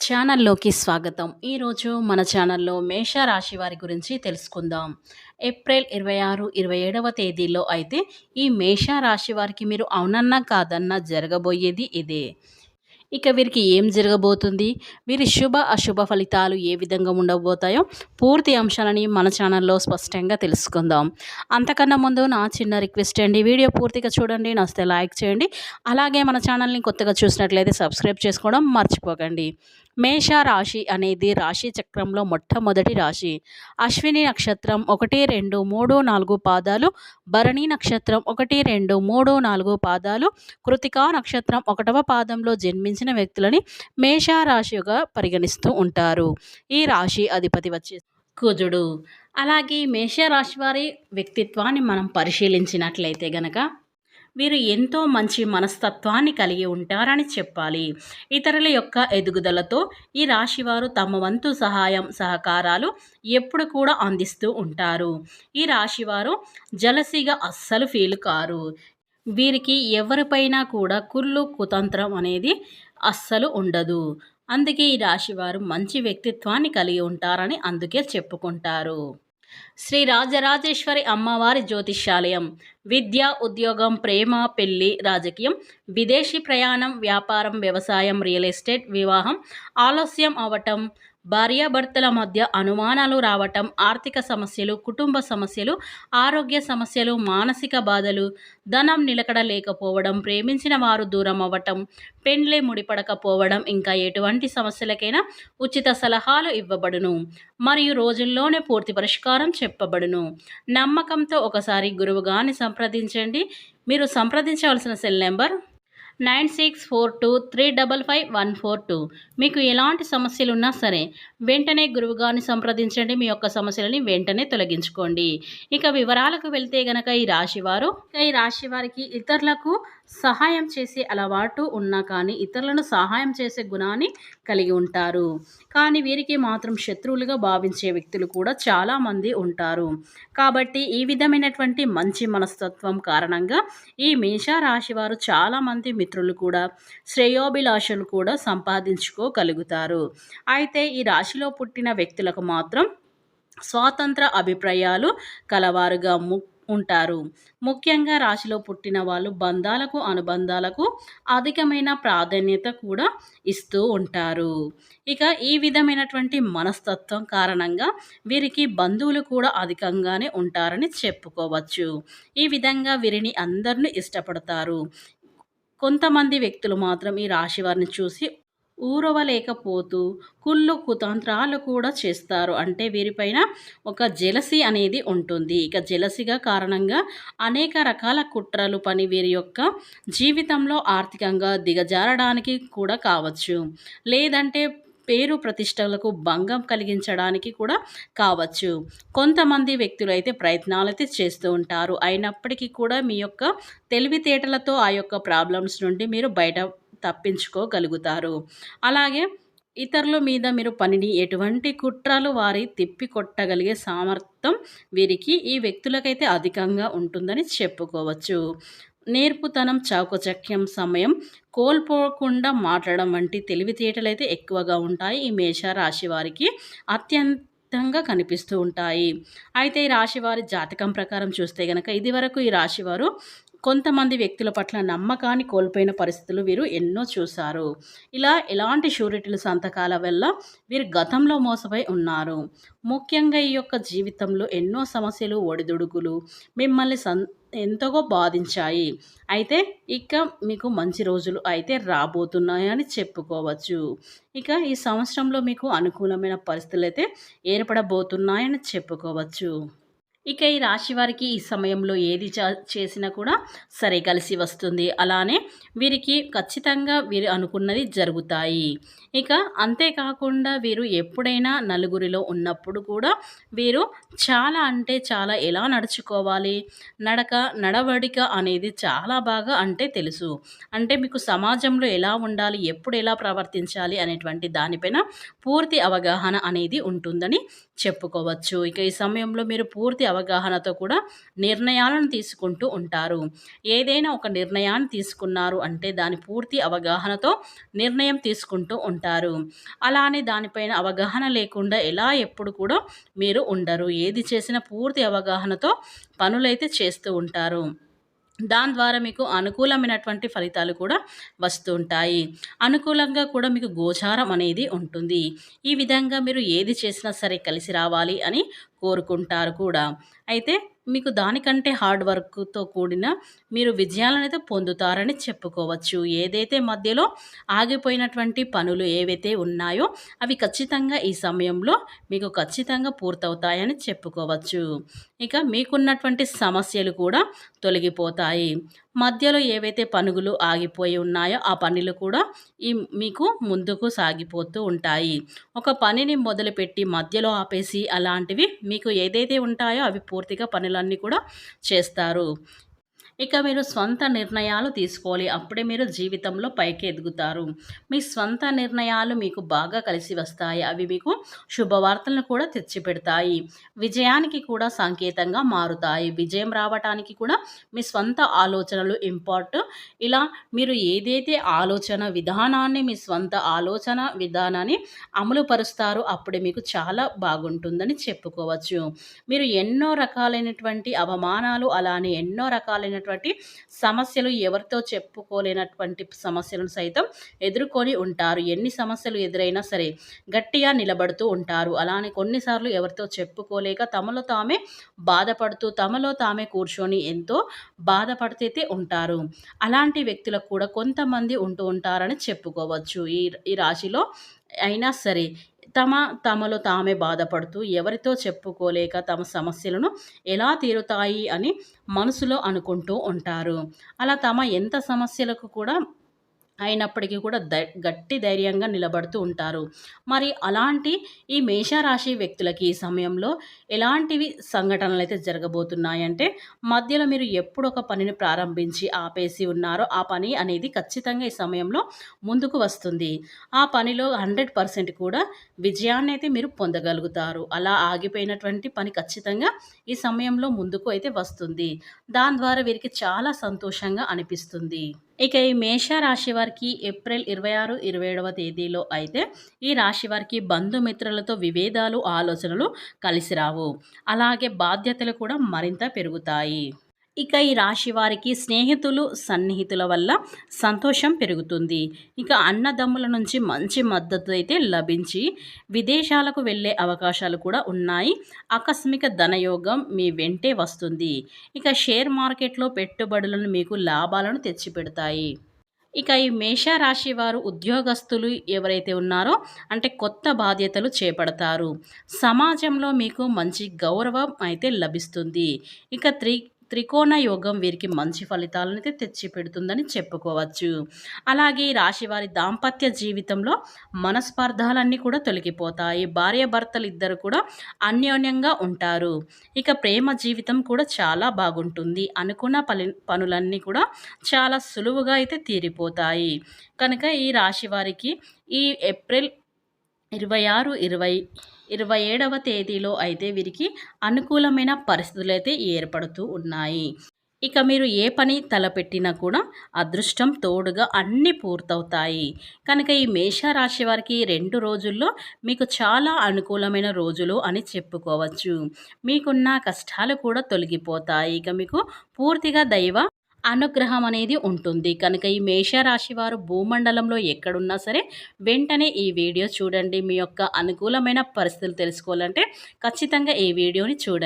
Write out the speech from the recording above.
ఛానల్లోకి స్వాగతం. ఈరోజు మన ఛానల్లో మేషరాశి వారి గురించి తెలుసుకుందాం. ఏప్రిల్ 26, 27వ తేదీలో అయితే ఈ మేషరాశి వారికి మీరు అవునన్నా కాదన్నా జరగబోయేది ఇదే. ఇక వీరికి ఏం జరగబోతుంది, వీరి శుభ అశుభ ఫలితాలు ఏ విధంగా ఉండబోతాయో పూర్తి అంశాలని మన ఛానల్లో స్పష్టంగా తెలుసుకుందాం. అంతకన్నా ముందు నా చిన్న రిక్వెస్ట్ అండి, వీడియో పూర్తిగా చూడండి, నచ్చితే లైక్ చేయండి. అలాగే మన ఛానల్ని కొత్తగా చూసినట్లయితే సబ్స్క్రైబ్ చేసుకోవడం మర్చిపోకండి. మేష రాశి అనేది రాశి చక్రంలో మొట్టమొదటి రాశి. అశ్విని నక్షత్రం 1, 2, 3, 4 పాదాలు, భరణి నక్షత్రం 1, 2, 3, 4 పాదాలు, కృతికా నక్షత్రం 1వ పాదంలో జన్మించిన వ్యక్తులని మేషరాశిగా పరిగణిస్తూ ఉంటారు. ఈ రాశి అధిపతి వచ్చే కుజుడు. అలాగే మేషరాశి వారి వ్యక్తిత్వాన్ని మనం పరిశీలించినట్లయితే గనక వీరు ఎంతో మంచి మనస్తత్వాన్ని కలిగి ఉంటారని చెప్పాలి. ఇతరుల యొక్క ఎదుగుదలతో ఈ రాశివారు తమ వంతు సహాయం సహకారాలు ఎప్పుడు కూడా అందిస్తూ ఉంటారు. ఈ రాశివారు జలసిగా అస్సలు ఫీల్ కారు. వీరికి ఎవరిపైనా కూడా కుళ్ళు కుతంత్రం అనేది అస్సలు ఉండదు. అందుకే ఈ రాశివారు మంచి వ్యక్తిత్వాన్ని కలిగి ఉంటారని అందుకే చెప్పుకుంటారు. శ్రీ రాజరాజేశ్వరి అమ్మవారి జ్యోతిష్యాలయం. విద్య, ఉద్యోగం, ప్రేమ, పెళ్లి, రాజకీయం, విదేశీ ప్రయాణం, వ్యాపారం, వ్యవసాయం, రియల్ ఎస్టేట్, వివాహం ఆలస్యం అవటం, భార్యాభర్తల మధ్య అనుమానాలు రావటం, ఆర్థిక సమస్యలు, కుటుంబ సమస్యలు, ఆరోగ్య సమస్యలు, మానసిక బాధలు, ధనం నిలకడ లేకపోవడం, ప్రేమించిన వారు దూరం అవ్వటం, పెండ్లి ముడిపడకపోవడం, ఇంకా ఎటువంటి సమస్యలకైనా ఉచిత సలహాలు ఇవ్వబడును మరియు రోజుల్లోనే పూర్తి పరిష్కారం చెప్పబడును. నమ్మకంతో ఒకసారి గురువుగారిని సంప్రదించండి. మీరు సంప్రదించవలసిన సెల్ నెంబర్ 9642355142. మీకు ఎలాంటి సమస్యలు ఉన్నా సరే వెంటనే గురువుగారిని సంప్రదించండి. మీ యొక్క సమస్యలని వెంటనే తొలగించుకోండి. ఇక వివరాలకు వెళ్తే గనక ఈ రాశి వారికి ఇతరులకు సహాయం చేసే అలవాటు ఉన్నా కానీ ఇతరులను సహాయం చేసే గుణాన్ని కలిగి ఉంటారు. కానీ వీరికి మాత్రం శత్రువులుగా భావించే వ్యక్తులు కూడా చాలామంది ఉంటారు. కాబట్టి ఈ విధమైనటువంటి మంచి మనస్తత్వం కారణంగా ఈ మేషరాశి వారు చాలామంది మిత్రులు కూడా శ్రేయోభిలాషులు కూడా సంపాదించుకోగలుగుతారు. అయితే ఈ రాశిలో పుట్టిన వ్యక్తులకు మాత్రం స్వాతంత్ర అభిప్రాయాలు కలవారుగా ఉంటారు. ముఖ్యంగా రాశిలో పుట్టిన వాళ్ళు బంధాలకు అనుబంధాలకు అధికమైన ప్రాధాన్యత కూడా ఇస్తూ ఉంటారు. ఇక ఈ విధమైనటువంటి మనస్తత్వం కారణంగా వీరికి బంధువులు కూడా అధికంగానే ఉంటారని చెప్పుకోవచ్చు. ఈ విధంగా వీరిని అందరినీ ఇష్టపడతారు. కొంతమంది వ్యక్తులు మాత్రం ఈ రాశి వారిని చూసి ఊరవలేకపోతూ కుళ్ళు కుతంత్రాలు కూడా చేస్తారు. అంటే వీరిపైన ఒక జెలసీ అనేది ఉంటుంది. ఇక జెలసీగా కారణంగా అనేక రకాల కుట్రలు పని వీరి యొక్క జీవితంలో ఆర్థికంగా దిగజారడానికి కూడా కావచ్చు, లేదంటే పేరు ప్రతిష్టలకు భంగం కలిగించడానికి కూడా కావచ్చు. కొంతమంది వ్యక్తులు అయితే ప్రయత్నాలైతే చేస్తూ ఉంటారు. అయినప్పటికీ కూడా మీ యొక్క తెలివితేటలతో ఆ యొక్క ప్రాబ్లమ్స్ నుండి మీరు బయట తప్పించుకోగలుగుతారు. అలాగే ఇతరుల మీద మీరు పనిని ఎటువంటి కుట్రలు వారి తిప్పి కొట్టగలిగే సామర్థ్యం వీరికి ఈ వ్యక్తులకైతే అధికంగా ఉంటుందని చెప్పుకోవచ్చు. నేర్పుతనం, చాకచక్యం, సమయం కోల్పోకుండా మాట్లాడడం వంటి తెలివితేటలైతే ఎక్కువగా ఉంటాయి ఈ మేషరాశి వారికి అత్యంతంగా కనిపిస్తూ ఉంటాయి. అయితే ఈ రాశివారి జాతకం ప్రకారం చూస్తే గనక ఇదివరకు ఈ రాశివారు కొంతమంది వ్యక్తుల పట్ల నమ్మకాన్ని కోల్పోయిన పరిస్థితులు వీరు ఎన్నో చూశారు. ఇలా ఎలాంటి షూరిటీలు సంతకాల వల్ల వీరు గతంలో మోసపోయి ఉన్నారు. ముఖ్యంగా ఈ యొక్క జీవితంలో ఎన్నో సమస్యలు, ఒడిదుడుకులు మిమ్మల్ని ఎంతగా బాధించాయి. అయితే ఇక మీకు మంచి రోజులు అయితే రాబోతున్నాయని చెప్పుకోవచ్చు. ఇక ఈ సంవత్సరంలో మీకు అనుకూలమైన పరిస్థితులు అయితే ఏర్పడబోతున్నాయని చెప్పుకోవచ్చు. ఇక ఈ రాశి వారికి ఈ సమయంలో ఏది చేసినా కూడా సరే కలిసి వస్తుంది. అలానే వీరికి ఖచ్చితంగా వీరు అనుకున్నది జరుగుతాయి. ఇక అంతేకాకుండా వీరు ఎప్పుడైనా నలుగురిలో ఉన్నప్పుడు కూడా వీరు చాలా అంటే చాలా ఎలా నడుచుకోవాలి, నడవడిక అనేది చాలా బాగా అంటే తెలుసు. అంటే మీకు సమాజంలో ఎలా ఉండాలి, ఎప్పుడు ఎలా ప్రవర్తించాలి అనేటువంటి దానిపైన పూర్తి అవగాహన అనేది ఉంటుందని చెప్పుకోవచ్చు. ఇక ఈ సమయంలో మీరు పూర్తి అవగాహనతో కూడా నిర్ణయాలను తీసుకుంటూ ఉంటారు. ఏదైనా ఒక నిర్ణయాన్ని తీసుకున్నారు అంటే దాని పూర్తి అవగాహనతో నిర్ణయం తీసుకుంటూ ఉంటారు. అలానే దానిపైన అవగాహన లేకుండా ఎలా ఎప్పుడు కూడా మీరు ఉండరు. ఏది చేసినా పూర్తి అవగాహనతో పనులైతే చేస్తూ ఉంటారు. దాని ద్వారా మీకు అనుకూలమైనటువంటి ఫలితాలు కూడా వస్తూ ఉంటాయి. అనుకూలంగా కూడా మీకు గోచారం అనేది ఉంటుంది. ఈ విధంగా మీరు ఏది చేసినా సరే కలిసి రావాలి అని కోరుకుంటారు కూడా. అయితే మీకు దానికంటే హార్డ్ వర్క్‌తో కూడిన మీరు విజయాలనైతే పొందుతారని చెప్పుకోవచ్చు. ఏదైతే మధ్యలో ఆగిపోయినటువంటి పనులు ఏవైతే ఉన్నాయో అవి ఖచ్చితంగా ఈ సమయంలో మీకు ఖచ్చితంగా పూర్తవుతాయని చెప్పుకోవచ్చు. ఇక మీకున్నటువంటి సమస్యలు కూడా తొలగిపోతాయి. మధ్యలో ఏవైతే పనులు ఆగిపోయి ఉన్నాయో ఆ పనులు కూడా మీకు ముందుకు సాగిపోతూ ఉంటాయి. ఒక పనిని మొదలుపెట్టి మధ్యలో ఆపేసి అలాంటివి మీకు ఏదైతే ఉంటాయో అవి పూర్తిగా పనులన్నీ కూడా చేస్తారు. ఇక మీరు స్వంత నిర్ణయాలు తీసుకోవాలి. అప్పుడే మీరు జీవితంలో పైకి ఎదుగుతారు. మీ స్వంత నిర్ణయాలు మీకు బాగా కలిసి వస్తాయి. అవి మీకు శుభవార్తలను కూడా తెచ్చిపెడతాయి. విజయానికి కూడా సంకేతంగా మారుతాయి. విజయం రావటానికి కూడా మీ స్వంత ఆలోచనలు ఇలా మీరు ఏదైతే ఆలోచన విధానాన్ని మీ స్వంత ఆలోచన విధానాన్ని అమలు పరుస్తారో అప్పుడే మీకు చాలా బాగుంటుందని చెప్పుకోవచ్చు. మీరు ఎన్నో రకాలైనటువంటి అవమానాలు అలానే ఎన్నో రకాలైనటువంటి సమస్యలు ఎవరితో చెప్పుకోలేనటువంటి సమస్యలను సైతం ఎదుర్కొని ఉంటారు. ఎన్ని సమస్యలు ఎదురైనా సరే గట్టిగా నిలబడుతూ ఉంటారు. అలానే కొన్నిసార్లు ఎవరితో చెప్పుకోలేక తమలో తామే బాధపడుతూ తమలో తామే కూర్చొని ఎంతో బాధపడుతూ ఉంటారు. అలాంటి వ్యక్తులకు కూడా కొంతమంది ఉంటూ ఉంటారని చెప్పుకోవచ్చు. ఈ రాశిలో అయినా సరే తమలో తామే బాధపడుతూ ఎవరితో చెప్పుకోలేక తమ సమస్యలను ఎలా తీరుతాయి అని మనసులో అనుకుంటూ ఉంటారు. అలా తమ ఎంత సమస్యలకు కూడా అయినప్పటికీ కూడా గట్టి ధైర్యంగా నిలబడుతూ ఉంటారు. మరి అలాంటి ఈ మేషరాశి వ్యక్తులకి ఈ సమయంలో ఎలాంటివి సంఘటనలు అయితే జరగబోతున్నాయంటే మధ్యలో మీరు ఎప్పుడు ఒక పనిని ప్రారంభించి ఆపేసి ఉన్నారో ఆ పని అనేది ఖచ్చితంగా ఈ సమయంలో ముందుకు వస్తుంది. ఆ పనిలో 100% కూడా విజయాన్ని అయితే మీరు పొందగలుగుతారు. అలా ఆగిపోయినటువంటి పని ఖచ్చితంగా ఈ సమయంలో ముందుకు అయితే వస్తుంది. దాని ద్వారా వీరికి చాలా సంతోషంగా అనిపిస్తుంది. ఇక ఈ మేష రాశి వారికి ఏప్రిల్ 26, 27వ తేదీలో అయితే ఈ రాశి వారికి బంధుమిత్రులతో విభేదాలు ఆలోచనలు కలిసి రావు. అలాగే బాధ్యతలు కూడా మరింత పెరుగుతాయి. ఇక ఈ రాశి వారికి స్నేహితులు సన్నిహితుల వల్ల సంతోషం పెరుగుతుంది. ఇక అన్నదమ్ముల నుంచి మంచి మద్దతు అయితే లభించి విదేశాలకు వెళ్ళే అవకాశాలు కూడా ఉన్నాయి. ఆకస్మిక ధనయోగం మీ వెంటే వస్తుంది. ఇక షేర్ మార్కెట్లో పెట్టుబడులను మీకు లాభాలను తెచ్చిపెడతాయి. ఇక ఈ మేషరాశి వారు ఉద్యోగస్తులు ఎవరైతే ఉన్నారో అంటే కొత్త బాధ్యతలు చేపడతారు. సమాజంలో మీకు మంచి గౌరవం అయితే లభిస్తుంది. ఇక త్రికోణ యోగం వీరికి మంచి ఫలితాలను అయితే తెచ్చిపెడుతుందని చెప్పుకోవచ్చు. అలాగే ఈ రాశి వారి దాంపత్య జీవితంలో మనస్పర్ధాలన్నీ కూడా తొలగిపోతాయి. భార్యాభర్తలు ఇద్దరు కూడా అన్యోన్యంగా ఉంటారు. ఇక ప్రేమ జీవితం కూడా చాలా బాగుంటుంది. అనుకున్న పనులన్నీ కూడా చాలా సులువుగా అయితే తీరిపోతాయి. కనుక ఈ రాశి వారికి ఈ ఏప్రిల్ 26, 27వ తేదీలో అయితే వీరికి అనుకూలమైన పరిస్థితులు అయితే ఏర్పడుతూ ఉన్నాయి. ఇక మీరు ఏ పని తలపెట్టినా కూడా అదృష్టం తోడుగా అన్నీ పూర్తవుతాయి. కనుక ఈ మేషరాశి వారికి 2 రోజుల్లో మీకు చాలా అనుకూలమైన రోజులు అని చెప్పుకోవచ్చు. మీకున్న కష్టాలు కూడా తొలగిపోతాయి. ఇక మీకు పూర్తిగా దైవ అనుగ్రహం అనేది ఉంటుంది. కనుక ఈ మేషరాశి వారు భూమండలంలో ఎక్కడున్నా సరే వెంటనే ఈ వీడియో చూడండి. మీ యొక్క అనుకూలమైన పరిస్థితులు తెలుసుకోవాలంటే ఖచ్చితంగా ఈ వీడియోని చూడండి.